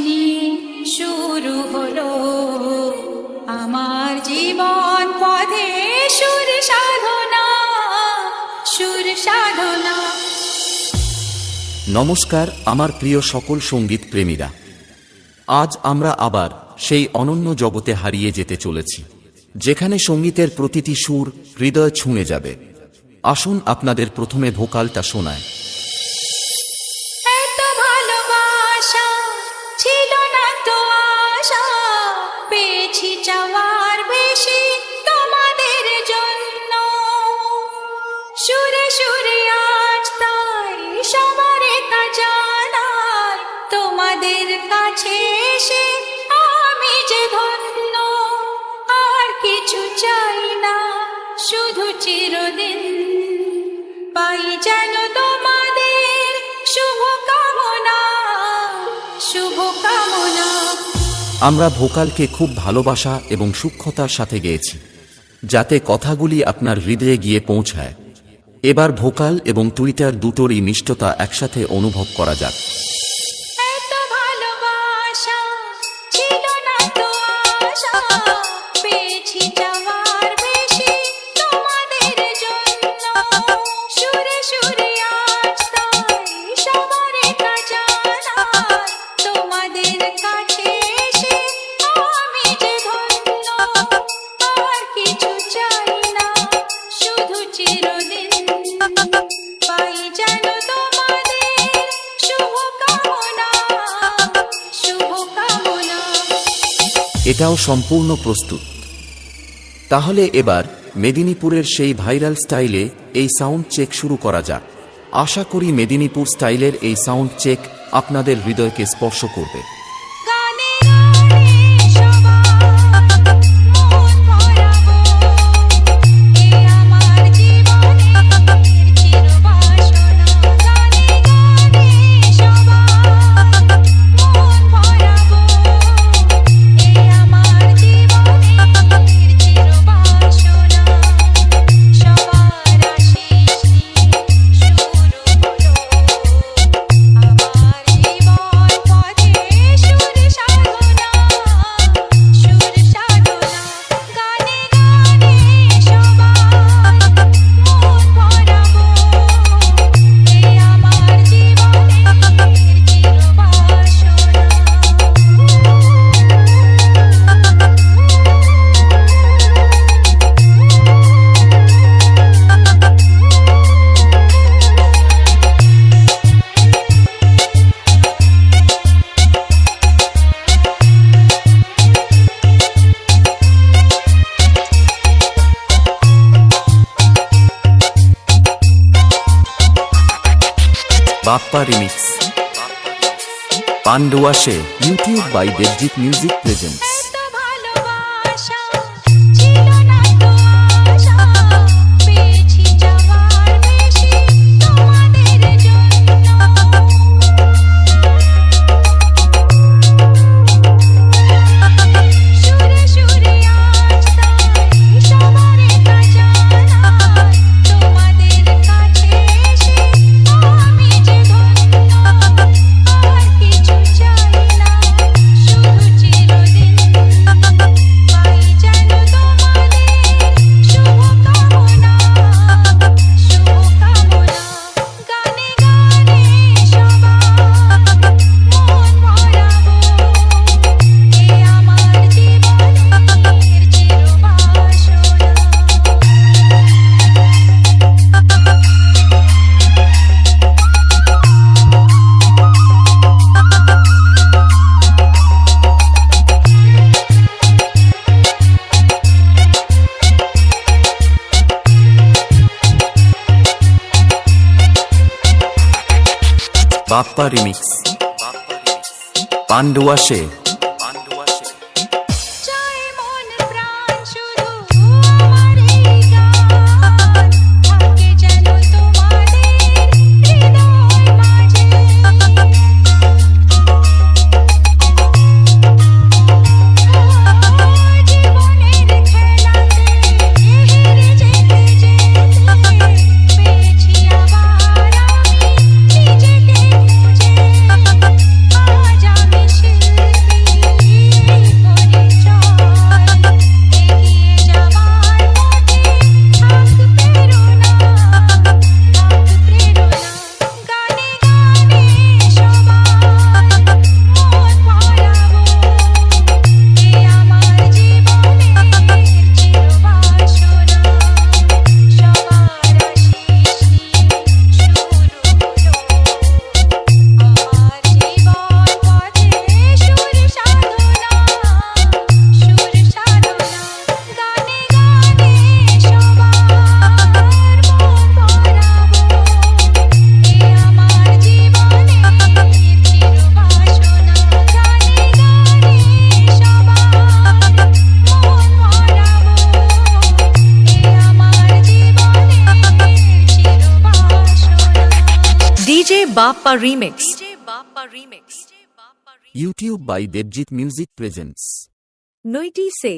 নিয়ে শুরু হলো আমার জীবন পথে সুর সাধনা, সুর সাধনা। নমস্কার আমার প্রিয় সকল সঙ্গীত প্রেমীরা, আজ আমরা আবার সেই অনন্য জগতে হারিয়ে যেতে চলেছি যেখানে সঙ্গীতের প্রতিটি সুর হৃদয় ছুঁয়ে যাবে। আসুন আপনাদের প্রথমে ভোকালটা শোনায়। এত ভালোবাসা ছিল না তো আশা, পেয়েছি চাওয়ার বেশি তোমাদের জন্য। সুরে সুরে আজ তাই সবার তা জানাই, তোমাদের কাছে এসে আমি যে ধন্য। আর কিছু চাই না, শুধু চিরদিন পাই যেন তোমাদের শুভ কামনা, শুভ কামনা। আমরা ভোকালকে খুব ভালোবাসা এবং সূক্ষ্মতার সাথে গেয়েছি যাতে কথাগুলি আপনার হৃদয়ে গিয়ে পৌঁছায়। এবার ভোকাল এবং টুইটার দুটোরই মিষ্টতা একসাথে অনুভব করা যাক। এত ভালোবাসা ছিল না তো আশা, পেয়েছি চাওয়ার বেশি তোমাদের জন্য। সুরে সুরে আজ তাই সবার তা জানাই, তোমাদের কাছে এসে আমি যে ধন্য। আর কিছু চাই না, শুধু চিরদিন পাই যেন তোমাদের শুভ কামনা, শুভ কামনা। এটাও সম্পূর্ণ প্রস্তুত। তাহলে এবার মেদিনীপুরের সেই ভাইরাল স্টাইলে এই সাউন্ড চেক শুরু করা যাক। আশা করি মেদিনীপুর স্টাইলের এই সাউন্ড চেক আপনাদের হৃদয়কে স্পর্শ করবে। গানে গানে সবার মন ভরাবো, এ আমার জীবনের চিরবাসনা। গানে গানে সবার মন ভরাবো, এ আমার জীবনের চিরবাসনা। সবার আশিস নিয়ে শুরু হলো আমার জীবন পথে সুর সাধনা, সুর সাধনা। গানে গানে সবার মন ভরাবো, এ আমার জীবনের চিরবাসনা। বাপ্পা রিমিক্স পান্ডুয়াশে, YouTube by Debjit music presents. এত ভালোবাসা ছিল না তো আশা, পেয়েছি চাওয়ার বেশি তোমাদের জন্য। সুরে সুরে আজ তাই সবার তা জানাই, তোমাদের কাছে এসে আমি যে ধন্য। আর কিছু চাই না, শুধু চিরদিন পাই যেন তোমাদের শুভ কামনা, শুভ কামনা। গানে গানে সবার মন ভরাবো, এ আমার জীবনের চিরবাসনা। বাপ্পা রিমিক্স পান্ডুয়াশে। চাই মন প্রাণ শুধু আমার এই গান, থাকে যেন তোমাদের হৃদয় মাঝে। জীবনের খেলাতে হেরে যেতে যেতে পেয়েছি আবার আমি নিজেকে খুঁজে। আজ আমি সে Bappa Remix. YouTube by Debjit music presents Noiti se